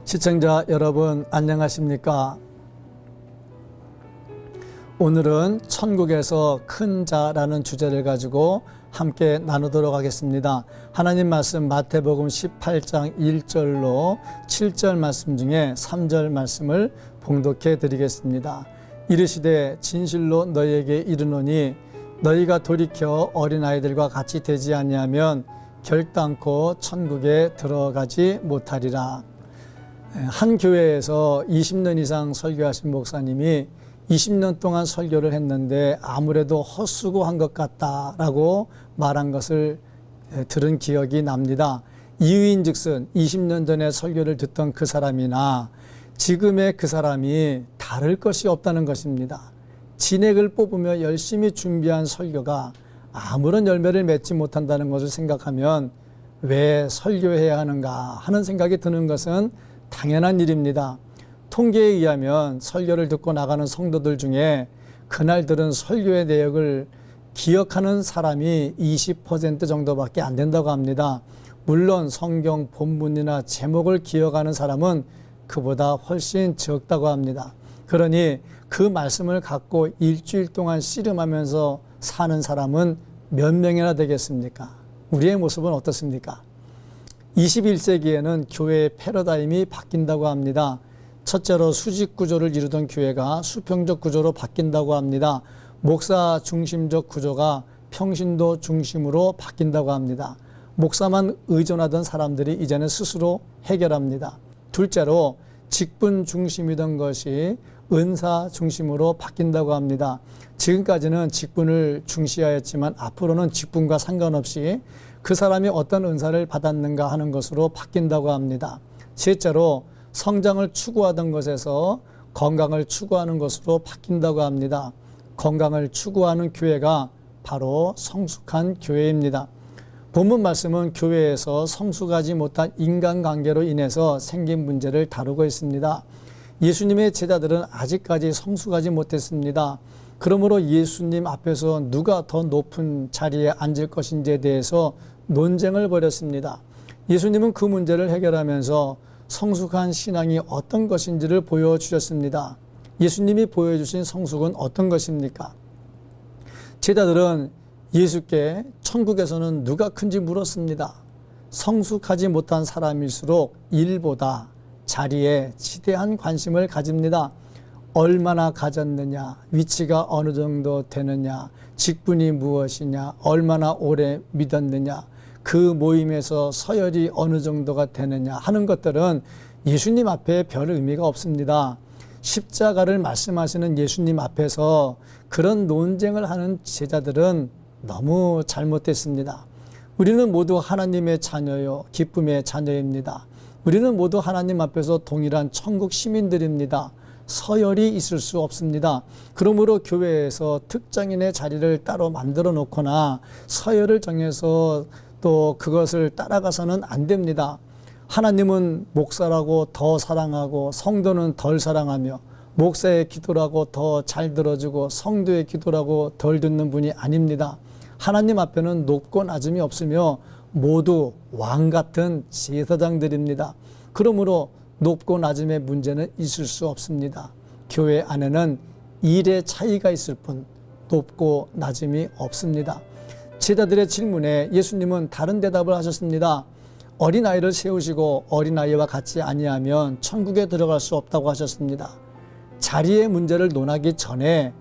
시청자 여러분 안녕하십니까? 오늘은 천국에서 큰 자라는 주제를 가지고 함께 나누도록 하겠습니다. 하나님 말씀 마태복음 18장 1절로 7절 말씀 중에 3절 말씀을 봉독해 드리겠습니다. 이르시되 진실로 너희에게 이르노니 너희가 돌이켜 어린아이들과 같이 되지 아니하면 결단코 천국에 들어가지 못하리라. 한 교회에서 20년 이상 설교하신 목사님이 20년 동안 설교를 했는데 아무래도 헛수고한 것 같다라고 말한 것을 들은 기억이 납니다. 이유인즉슨 20년 전에 설교를 듣던 그 사람이나 지금의 그 사람이 다를 것이 없다는 것입니다. 진액을 뽑으며 열심히 준비한 설교가 아무런 열매를 맺지 못한다는 것을 생각하면 왜 설교해야 하는가 하는 생각이 드는 것은 당연한 일입니다. 통계에 의하면 설교를 듣고 나가는 성도들 중에 그날 들은 설교의 내역을 기억하는 사람이 20% 정도밖에 안 된다고 합니다. 물론 성경 본문이나 제목을 기억하는 사람은 그보다 훨씬 적다고 합니다. 그러니 그 말씀을 갖고 일주일 동안 씨름하면서 사는 사람은 몇 명이나 되겠습니까? 우리의 모습은 어떻습니까? 21세기에는 교회의 패러다임이 바뀐다고 합니다. 첫째로 수직 구조를 이루던 교회가 수평적 구조로 바뀐다고 합니다. 목사 중심적 구조가 평신도 중심으로 바뀐다고 합니다. 목사만 의존하던 사람들이 이제는 스스로 해결합니다. 둘째로 직분 중심이던 것이 은사 중심으로 바뀐다고 합니다. 지금까지는 직분을 중시하였지만 앞으로는 직분과 상관없이 그 사람이 어떤 은사를 받았는가 하는 것으로 바뀐다고 합니다. 셋째로 성장을 추구하던 것에서 건강을 추구하는 것으로 바뀐다고 합니다. 건강을 추구하는 교회가 바로 성숙한 교회입니다. 본문 말씀은 교회에서 성숙하지 못한 인간관계로 인해서 생긴 문제를 다루고 있습니다. 예수님의 제자들은 아직까지 성숙하지 못했습니다. 그러므로 예수님 앞에서 누가 더 높은 자리에 앉을 것인지에 대해서 논쟁을 벌였습니다. 예수님은 그 문제를 해결하면서 성숙한 신앙이 어떤 것인지를 보여주셨습니다. 예수님이 보여주신 성숙은 어떤 것입니까? 제자들은 예수께 천국에서는 누가 큰지 물었습니다. 성숙하지 못한 사람일수록 일보다 자리에 지대한 관심을 가집니다. 얼마나 가졌느냐, 위치가 어느 정도 되느냐, 직분이 무엇이냐, 얼마나 오래 믿었느냐, 그 모임에서 서열이 어느 정도가 되느냐 하는 것들은 예수님 앞에 별 의미가 없습니다. 십자가를 말씀하시는 예수님 앞에서 그런 논쟁을 하는 제자들은 너무 잘못됐습니다. 우리는 모두 하나님의 자녀요, 기쁨의 자녀입니다. 우리는 모두 하나님 앞에서 동일한 천국 시민들입니다. 서열이 있을 수 없습니다. 그러므로 교회에서 특정인의 자리를 따로 만들어 놓거나 서열을 정해서 또 그것을 따라가서는 안 됩니다. 하나님은 목사라고 더 사랑하고 성도는 덜 사랑하며 목사의 기도라고 더 잘 들어주고 성도의 기도라고 덜 듣는 분이 아닙니다. 하나님 앞에는 높고 낮음이 없으며 모두 왕 같은 제사장들입니다. 그러므로 높고 낮음의 문제는 있을 수 없습니다. 교회 안에는 일의 차이가 있을 뿐 높고 낮음이 없습니다. 제자들의 질문에 예수님은 다른 대답을 하셨습니다. 어린아이를 세우시고 어린아이와 같이 아니하면 천국에 들어갈 수 없다고 하셨습니다. 자리의 문제를 논하기 전에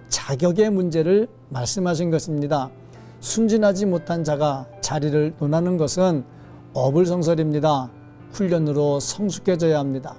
자격의 문제를 말씀하신 것입니다. 순진하지 못한 자가 자리를 논하는 것은 어불성설입니다. 훈련으로 성숙해져야 합니다.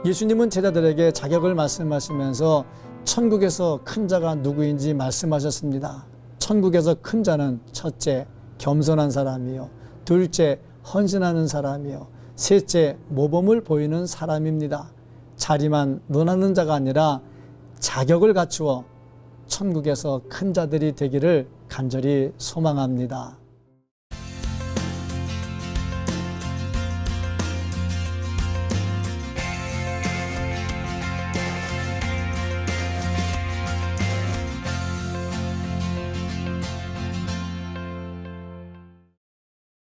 예수님은 제자들에게 자격을 말씀하시면서 천국에서 큰 자가 누구인지 말씀하셨습니다. 천국에서 큰 자는 첫째, 겸손한 사람이요. 둘째, 헌신하는 사람이요. 셋째, 모범을 보이는 사람입니다. 자리만 논하는 자가 아니라 자격을 갖추어 천국에서 큰 자들이 되기를 간절히 소망합니다.